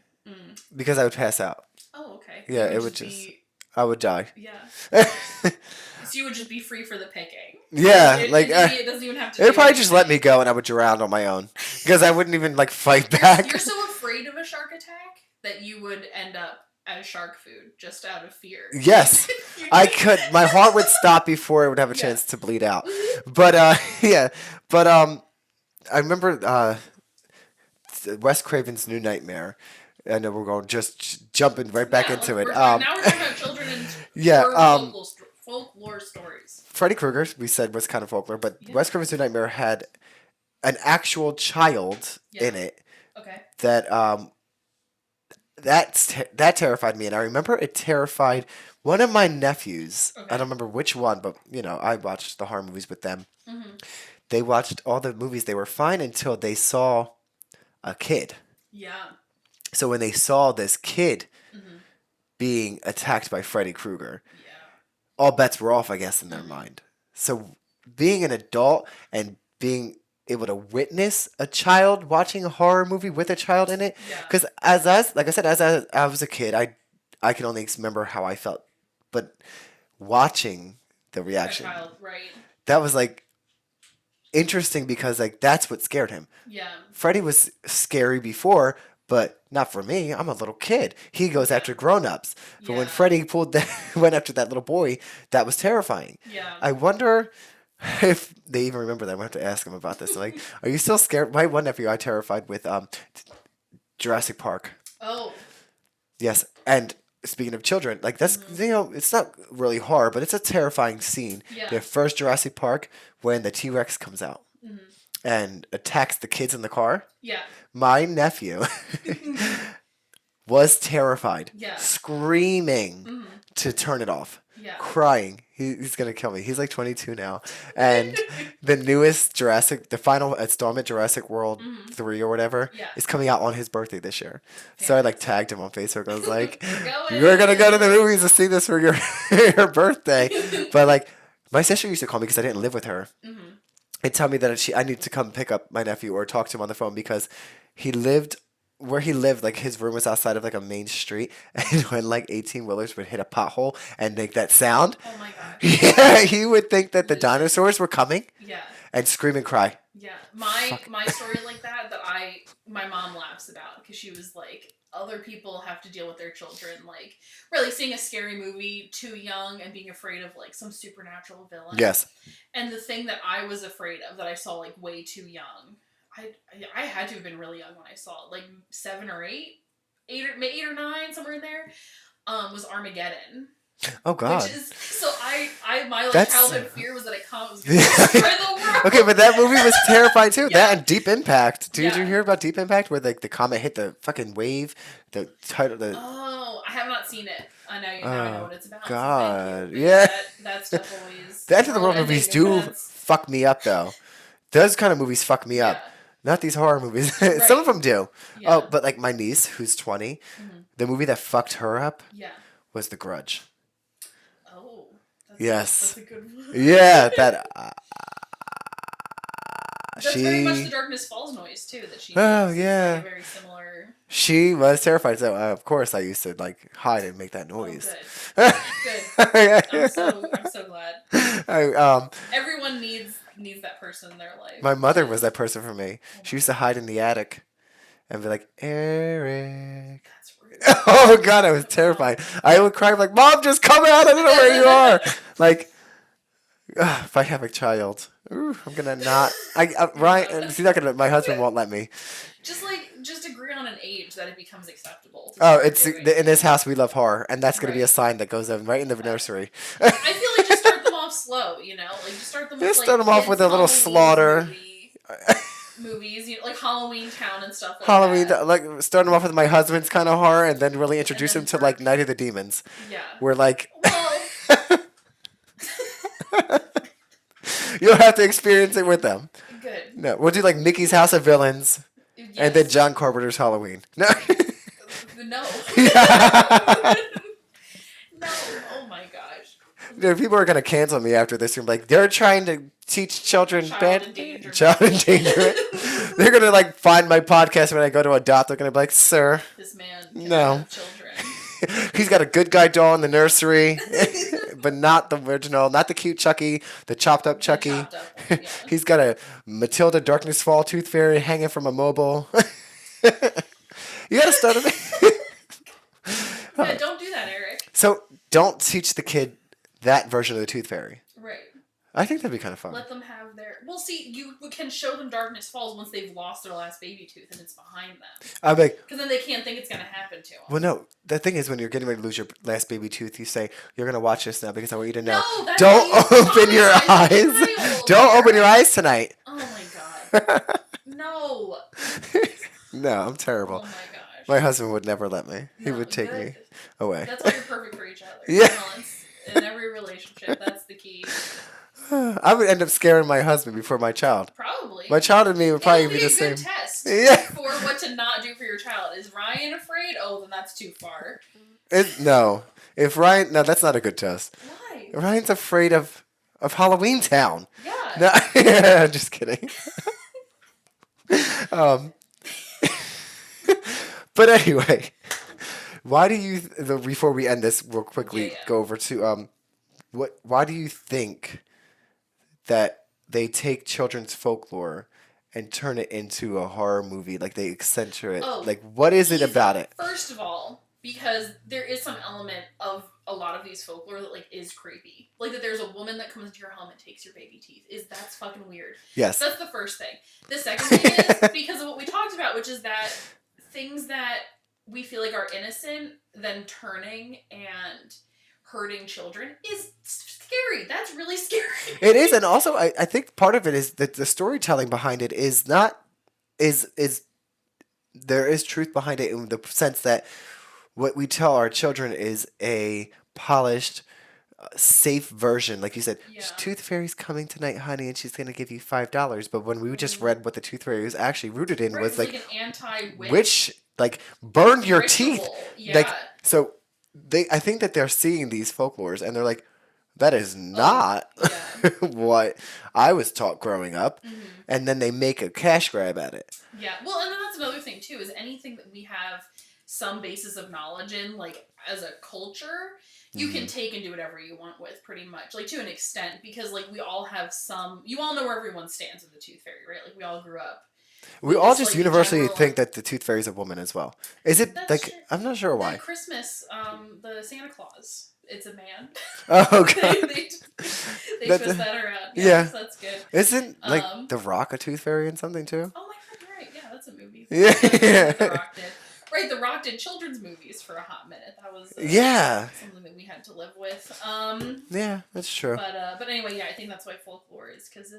Because I would pass out. Oh, okay. Yeah, it would just... I would die. Yeah. So you would just be free for the picking. Yeah, it doesn't even have to. It'd probably just let me go, and I would drown on my own because I wouldn't even like fight back. You're so afraid of a shark attack that you would end up as shark food just out of fear. Yes, I could. My heart would stop before it would have a chance to bleed out. But I remember Wes Craven's New Nightmare. I know we're going just jumping right back Yeah, into it. now we're talking about children and Yeah, horror folklore stories. Freddy Krueger, we said, was kind of folklore, but Yeah. Wes Craven's New Nightmare had an actual child in it Okay. that that terrified me, and I remember it terrified one of my nephews. Okay. I don't remember which one, but I watched the horror movies with them. Mm-hmm. They watched all the movies. They were fine until they saw a kid. Yeah. So when they saw this kid Mm-hmm. being attacked by Freddy Krueger, Yeah. all bets were off, I guess, in their mind. So being an adult and being able to witness a child watching a horror movie with a child in it, because like I said, as I was a kid, I can only remember how I felt, but watching the reaction, A child, right? that was like interesting because like that's what scared him. Yeah. Freddy was scary before, but not for me. I'm a little kid. He goes after grown-ups. But when Freddy went after that little boy, that was terrifying. Yeah. I wonder if they even remember that. I'm going to have to ask him about this. Like, are you still scared? My one nephew I terrified with Jurassic Park. Oh. Yes, and speaking of children, like that's it's not really horror, but it's a terrifying scene. Yeah. The first Jurassic Park when the T-Rex comes out and attacks the kids in the car. Yeah. My nephew was terrified, Yeah. screaming to turn it off, crying. He's gonna kill me. He's like 22 now, and the newest the final installment, Jurassic World 3 or whatever, is coming out on his birthday this year. So I like tagged him on Facebook. I was like, "You're gonna go to the movies to see this for your your birthday." But like, my sister used to call me because I didn't live with her. And tell me that I need to come pick up my nephew or talk to him on the phone because where he lived, like his room was outside of like a main street, and when like 18-wheelers would hit a pothole and make that sound, Oh my gosh. yeah, he would think that the dinosaurs were coming Yeah. and scream and cry. Yeah. My story like that my mom laughs about because she was like, other people have to deal with their children, like really seeing a scary movie too young and being afraid of like some supernatural villain. Yes. And the thing that I was afraid of that I saw like way too young, I had to have been really young when I saw it, like 7 or 8, 8 or 9, somewhere in there, was Armageddon. Oh God. Which is so my That's- childhood fear was that it was going to destroy the world. Okay, but that movie was terrifying too. Yeah. That and Deep Impact. Did you Yeah. hear about Deep Impact where like the comet hit the fucking wave? The title. Oh, I have not seen it. Now I know what it's about. God. So thank you. Yeah. That stuff always. The End of the World movies do That's, fuck me up though. Those kind of movies fuck me up. yeah. Not these horror movies. Right. Some of them do. Yeah. Oh, but like my niece, who's 20, the movie that fucked her up Yeah. was The Grudge. Oh. Yes. That's a good one. Yeah, that. That's very much the Darkness Falls noise too. That she. Oh, makes. yeah. Very similar. She was terrified, so of course I used to like hide and make that Oh, noise. good. I'm so glad. Everyone needs that person in their life. My mother was that person for me. She used to hide in the attic and be like, Eric. That's rude. Oh God, I was terrified. I would cry like, Mom, just come out! I don't know where you are. Like, if I have a child, I'm gonna not. Ryan, she's not gonna. My husband won't let me. Just agree on an age that it becomes acceptable. Oh, it's in this house we love horror, and that's gonna be a sign that goes in right in the nursery. I feel like just start them off slow, like just start them. Just with, start them off with a little slaughter. Movies, like Halloween Town and stuff like Halloween, that. like start them off with my husband's kind of horror, and then really introduce him to like Night of the Demons. Yeah. We're like, Well. you'll have to experience it with them. Good. No, we'll do like Mickey's House of Villains, Yes. and then John Carpenter's Halloween. No. No. Yeah. No. Oh my gosh. Dude, people are gonna cancel me after this. You're like, they're trying to teach children Child endangerment. child endangerment. They're gonna like find my podcast when I go to adopt. They're gonna be like, sir, This man can No. have children. he's got a good guy doll in the nursery, but not the original, not the cute Chucky, the chopped up Chucky. Chopped up one, yeah. He's got a Matilda Darkness Fall Tooth Fairy hanging from a mobile. You gotta start him. Yeah, don't do that, Eric. So don't teach the kid that version of the Tooth Fairy. Right. I think that'd be kind of fun. Let them have their. Well, see, you can show them Darkness Falls once they've lost their last baby tooth and it's behind them. I'm like, because then they can't think it's gonna happen to them. well, no. The thing is, when you're getting ready to lose your last baby tooth, you say you're gonna watch this now because I want you to know. No, that's Don't open your eyes. Don't open your eyes tonight. Oh my god. No. No, I'm terrible. Oh my gosh. My husband would never let me. He No, would take good. me away. That's why you're perfect for each other. Yeah. Balance in every relationship. That's the key. I would end up scaring my husband before my child. Probably. My child and me would probably It'll be be the a same. good test Yeah. for what to not do for your child. Is Ryan afraid? Oh, then that's too far. No. If Ryan, no, that's not a good test. Why? Ryan's afraid of Halloween Town. Yeah. No, just kidding. But anyway, why do you? Before we end this, real quickly, go over to Why do you think that they take children's folklore and turn it into a horror movie? Like they accentuate it. Oh, like what is it about it? First of all, because there is some element of a lot of these folklore that like is creepy. Like that there's a woman that comes into your home and takes your baby teeth. That's fucking weird. Yes. That's the first thing. The second thing is because of what we talked about, which is that things that we feel like are innocent then turning and hurting children is scary. That's really scary. It is, and also I think part of it is that the storytelling behind it is not is there is truth behind it in the sense that what we tell our children is a polished, safe version. Like you said, Tooth Fairy's coming tonight, honey, and she's going to give you $5. But when we just read what the Tooth Fairy was actually rooted in was like an anti-witch. Witch, like burn your teeth. Yeah. Like, so I think that they're seeing these folklores and they're like, that is not what I was taught growing up. Mm-hmm. And then they make a cash grab at it. Yeah. Well, and then that's another thing too, is anything that we have some basis of knowledge in, like as a culture, you can take and do whatever you want with, pretty much, like to an extent, because like we all have you all know where everyone stands with the Tooth Fairy, right? Like we all grew up. We all just like, universally think that the Tooth Fairy is a woman as well. Is it like true. I'm not sure why. At Christmas, the Santa Claus, it's a man. Oh god. they twist that around. Yeah, that's good. Isn't like The Rock a Tooth Fairy in something too? Oh my god, you're right. Yeah, that's a movie. Yeah. The Rock did. Right, The Rock did children's movies for a hot minute. That was something that we had to live with. Yeah, that's true. But anyway, yeah, I think that's why folklore is, because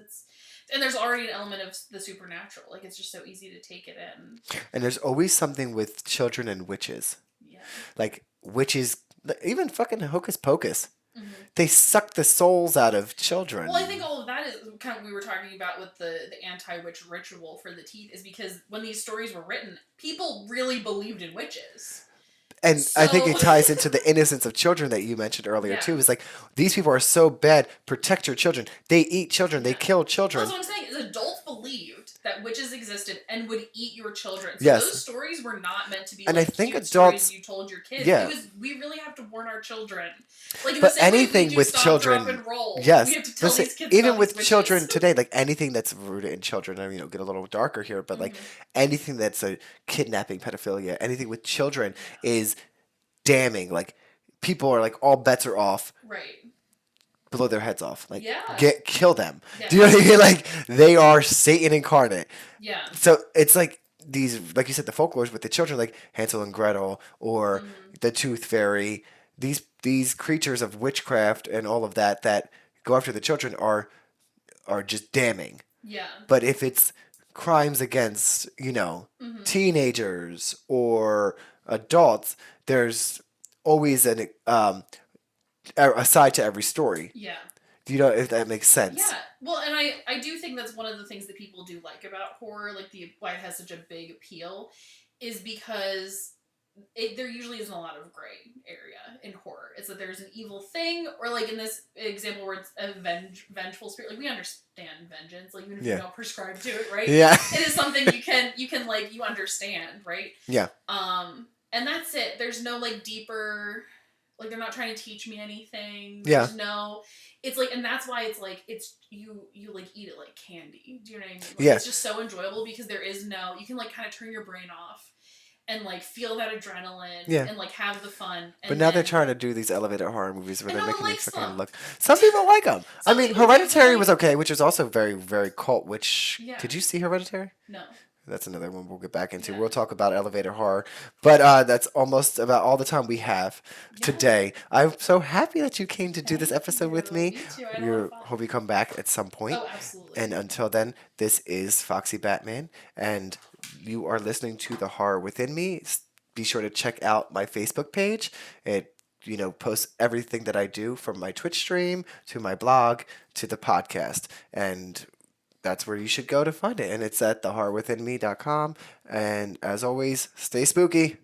and there's already an element of the supernatural. Like it's just so easy to take it in. And there's always something with children and witches. Yeah. Like witches, even fucking Hocus Pocus. Mm-hmm. They suck the souls out of children. Well, I think all of that is kind of what we were talking about with the anti-witch ritual for the teeth, is because when these stories were written, people really believed in witches. And I think it ties into the innocence of children that you mentioned earlier too. Is like, these people are so bad. Protect your children. They eat children. They kill children. Well, that's what I'm saying. Is adults believed that witches existed and would eat your children. So yes. Those stories were not meant to be and like I think cute adults, stories you told your kids. Yeah. We really have to warn our children. Like, but anything with children, yes. We have to tell these kids even with witches. children today, like anything that's rooted in children, I mean, get a little darker here, but like anything that's a kidnapping, pedophilia, anything with children is damning. Like people are like, all bets are off. Right. Blow their heads off. Like kill them. Yeah. Do you know what I mean? Like they are Satan incarnate. Yeah. So it's like these, like you said, the folklores with the children, like Hansel and Gretel or the Tooth Fairy. These creatures of witchcraft and all of that go after the children are just damning. Yeah. But if it's crimes against, teenagers or adults, there's always a side to every story. Yeah. Do you know if that makes sense? Yeah. Well, and I do think that's one of the things that people do like about horror, like why it has such a big appeal, is because there usually isn't a lot of gray area in horror. It's that there's an evil thing, or like in this example where it's a vengeful spirit. Like we understand vengeance, like even if you don't prescribe to it, right? Yeah. It is something you can like, you understand, right? Yeah. And that's it. There's no like deeper, like they're not trying to teach me anything. There's no, it's like, and that's why it's like, it's, you like eat it like candy. Do you know what I mean? Like, it's just so enjoyable because there is no, you can like kind of turn your brain off and like feel that adrenaline Yeah. and like have the fun. But And now they're then trying to do these elevated horror movies where and they're no one making it likes fucking them. look. Some people like them. I Some mean, people do, but, Hereditary like, was okay, which is also very, very cult. Which Yeah. did you see Hereditary? no. That's another one we'll get back into. Yeah. We'll talk about elevator horror. But that's almost about all the time we have Yeah. today. I'm so happy that you came to do this Thank episode with you. me. Me too. I had a We lot of fun. hope you come back at some point. Oh, absolutely. And until then, this is Foxy Batman, and you are listening to The Horror Within Me. Be sure to check out my Facebook page. It posts everything that I do, from my Twitch stream to my blog to the podcast. And that's where you should go to find it. And it's at thehorrorwithinme.com. And as always, stay spooky.